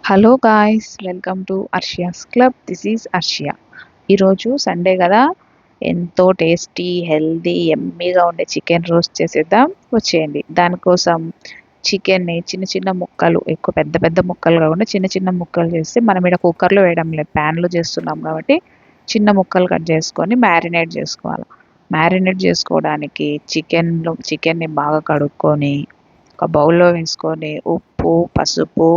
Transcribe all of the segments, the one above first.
Hello guys, welcome to Arshia's club. This is Arshia. ఈరోజు Sunday కదా, ఎంతో టేస్టీ హెల్దీ ఎమ్మీగా ఉండే చికెన్ రోస్ట్ చేసేద్దాం. వచ్చేయండి. దానికోసం చికెన్ని చిన్న చిన్న ముక్కలు, ఎక్కువ పెద్ద పెద్ద ముక్కలు కాకుండా చిన్న చిన్న ముక్కలు చేసి, మనం ఇక్కడ కుక్కర్లో వేయడం లేదు, ప్యాన్లో చేస్తున్నాం కాబట్టి చిన్న ముక్కలు కట్ చేసుకొని మ్యారినేట్ చేసుకోవాలి. మ్యారినేట్ చేసుకోవడానికి చికెన్ని బాగా కడుక్కొని ఒక బౌల్లో వేసుకొని ఉప్పు, పసుపు,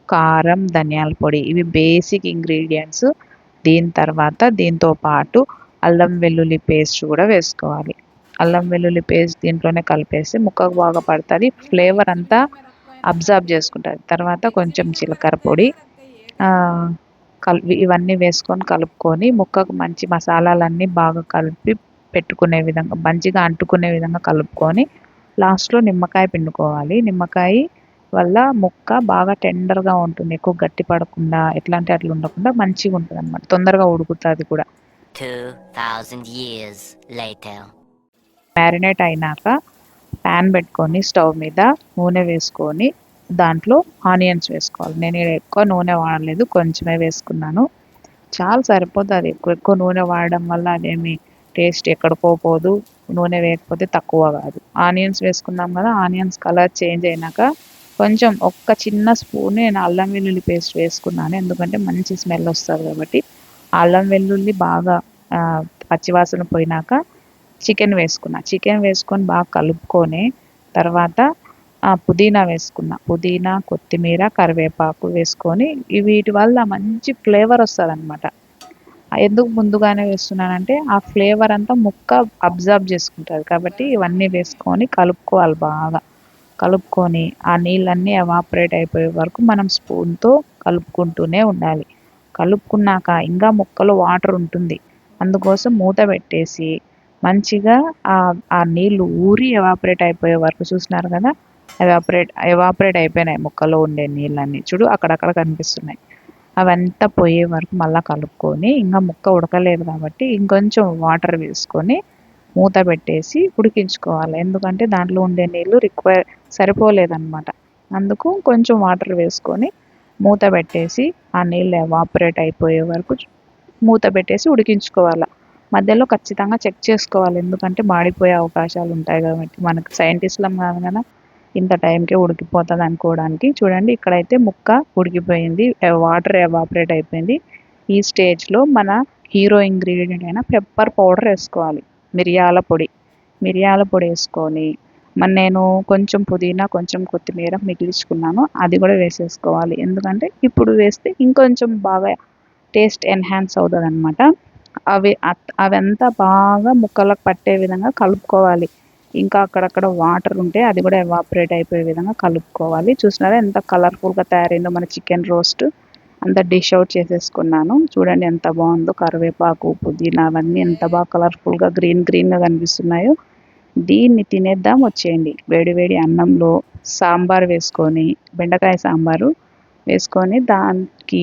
కారం, ధనియాల పొడి, ఇవి బేసిక్ ఇంగ్రీడియంట్స్. దీంతో పాటు అల్లం వెల్లుల్లి పేస్ట్ కూడా వేసుకోవాలి. అల్లం వెల్లుల్లి పేస్ట్ దీంట్లోనే కలిపేసి ముక్కకు బాగా పడుతుంది, ఫ్లేవర్ అంతా అబ్జర్వ్ చేసుకుంటుంది. తర్వాత కొంచెం జీలకర్ర పొడి, ఇవన్నీ వేసుకొని కలుపుకొని ముక్కకు మంచి మసాలాలన్నీ బాగా కలిపి పెట్టుకునే విధంగా, మంచిగా అంటుకునే విధంగా కలుపుకొని లాస్ట్లో నిమ్మకాయ పిండుకోవాలి. నిమ్మకాయ వల్ల ముక్క బాగా టెండర్గా ఉంటుంది, ఎక్కువ గట్టి పడకుండా, ఎట్లాంటి అట్లా ఉండకుండా మంచిగా ఉంటుంది అనమాట, తొందరగా ఉడుకుతుంది కూడా. 2000 years later. మ్యారినేట్ అయినాక ప్యాన్ పెట్టుకొని స్టవ్ మీద నూనె వేసుకొని దాంట్లో ఆనియన్స్ వేసుకోవాలి. నేను ఎక్కువ నూనె వాడలేదు, కొంచెమే వేసుకున్నాను, చాలా సరిపోతుంది. ఎక్కువ నూనె వాడడం వల్ల అదేమి టేస్ట్ ఎక్కడికో పోదు, నూనె వేయకపోతే తక్కువ కాదు. ఆనియన్స్ వేసుకున్నాం కదా, ఆనియన్స్ కలర్ చేంజ్ అయినాక కొంచెం ఒక్క చిన్న స్పూన్ నేను అల్లం వెల్లుల్లి పేస్ట్ వేసుకున్నాను, ఎందుకంటే మంచి స్మెల్ వస్తుంది కాబట్టి. అల్లం వెల్లుల్లి బాగా పచ్చివాసన పోయినాక చికెన్ వేసుకొని బాగా కలుపుకొని తర్వాత పుదీనా, కొత్తిమీర, కరివేపాకు వేసుకొని వీటి వల్ల మంచి ఫ్లేవర్ వస్తుంది అనమాట. ఎందుకు ముందుగానే వేస్తున్నానంటే ఆ ఫ్లేవర్ అంతా ముక్క అబ్జర్వ్ చేసుకుంటుంది కాబట్టి ఇవన్నీ వేసుకొని కలుపుకోవాలి. బాగా కలుపుకొని ఆ నీళ్ళన్నీ ఎవాపరేట్ అయిపోయే వరకు మనం స్పూన్తో కలుపుకుంటూనే ఉండాలి. కలుపుకున్నాక ఇంకా ముక్కలో వాటర్ ఉంటుంది, అందుకోసం మూత పెట్టేసి మంచిగా ఆ నీళ్ళు ఊరి ఎవాపరేట్ అయిపోయే వరకు, చూసినారు కదా, ఎవాపరేట్ అయిపోయినాయి ముక్కలో ఉండే నీళ్ళన్నీ, చూడు అక్కడక్కడ కనిపిస్తున్నాయి. అవంతా పోయే వరకు మళ్ళీ కలుపుకొని, ఇంకా ముక్క ఉడకలేదు కాబట్టి ఇంకొంచెం వాటర్ వేసుకొని మూత పెట్టేసి ఉడికించుకోవాలి. ఎందుకంటే దాంట్లో ఉండే నీళ్ళు సరిపోలేదన్నమాట, అందుకు కొంచెం వాటర్ వేసుకొని మూత పెట్టేసి ఆ నీళ్ళు ఎవాపరేట్ అయిపోయే వరకు మూత పెట్టేసి ఉడికించుకోవాలి. మధ్యలో ఖచ్చితంగా చెక్ చేసుకోవాలి, ఎందుకంటే మాడిపోయే అవకాశాలు ఉంటాయి కాబట్టి. మనకు సైంటిస్ట్లం కాదు కదా ఇంత టైంకే ఉడికిపోతుంది అనుకోవడానికి. చూడండి, ఇక్కడైతే ముక్క ఉడికిపోయింది, వాటర్ ఎవాపరేట్ అయిపోయింది. ఈ స్టేజ్లో మన హీరో ఇంగ్రీడియంట్ అయిన పెప్పర్ పౌడర్ వేసుకోవాలి. మిరియాల పొడి వేసుకొని, నేను కొంచెం పుదీనా, కొంచెం కొత్తిమీర మిగిల్చుకున్నాను, అది కూడా వేసేసుకోవాలి. ఎందుకంటే ఇప్పుడు వేస్తే ఇంకొంచెం బాగా టేస్ట్ ఎన్హాన్స్ అవుతుంది అనమాట. అవంతా బాగా ముక్కలకు పట్టే విధంగా కలుపుకోవాలి. ఇంకా అక్కడక్కడ వాటర్ ఉంటే అది కూడా ఎవాపరేట్ అయిపోయే విధంగా కలుపుకోవాలి. చూసినారా ఎంత కలర్ఫుల్గా తయారైందో మన చికెన్ రోస్ట్. అంతా డిష్ అవుట్ చేసేసుకున్నాను, చూడండి ఎంత బాగుందో. కరివేపాకు, పుదీనా అవన్నీ ఎంత బాగా కలర్ఫుల్గా గ్రీన్గా కనిపిస్తున్నాయో. దీన్ని తినేద్దాం, వచ్చేయండి. వేడి అన్నంలో సాంబార్ వేసుకొని, బెండకాయ సాంబారు వేసుకొని, దానికి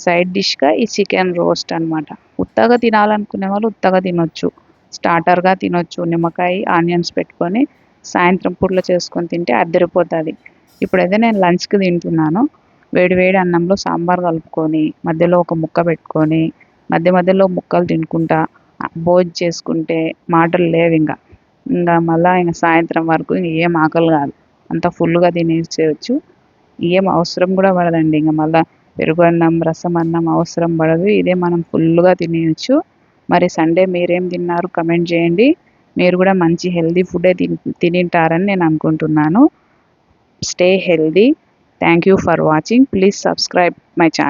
సైడ్ డిష్గా ఈ చికెన్ రోస్ట్ అనమాట. ఉత్తగా తినాలనుకునే వాళ్ళు ఉత్తగా తినొచ్చు, స్టార్టర్గా తినొచ్చు. నిమ్మకాయ, ఆనియన్స్ పెట్టుకొని సాయంత్రం పూటలో చేసుకొని తింటే అద్దరిపోతుంది. ఇప్పుడైతే నేను లంచ్కి తింటున్నాను. వేడి అన్నంలో సాంబార్ కలుపుకొని, మధ్యలో ఒక ముక్క పెట్టుకొని, మధ్యలో ముక్కలు తినుకుంటా భోజనం చేసుకుంటే మాటలు లేవు. ఇంకా మళ్ళీ సాయంత్రం వరకు ఏం ఆకలి కాదు, అంత ఫుల్గా తినేసేయచ్చు. ఏం అవసరం కూడా పడదండి, ఇంకా మళ్ళీ పెరుగు అన్నం, రసం అన్నం అవసరం పడదు. ఇదే మనం ఫుల్గా తినేయచ్చు. మరి సండే మీరేం తిన్నారు కమెంట్ చేయండి. మీరు కూడా మంచి హెల్దీ ఫుడే తినింటారని నేను అనుకుంటున్నాను. Stay healthy. Thank you for watching. Please subscribe my channel.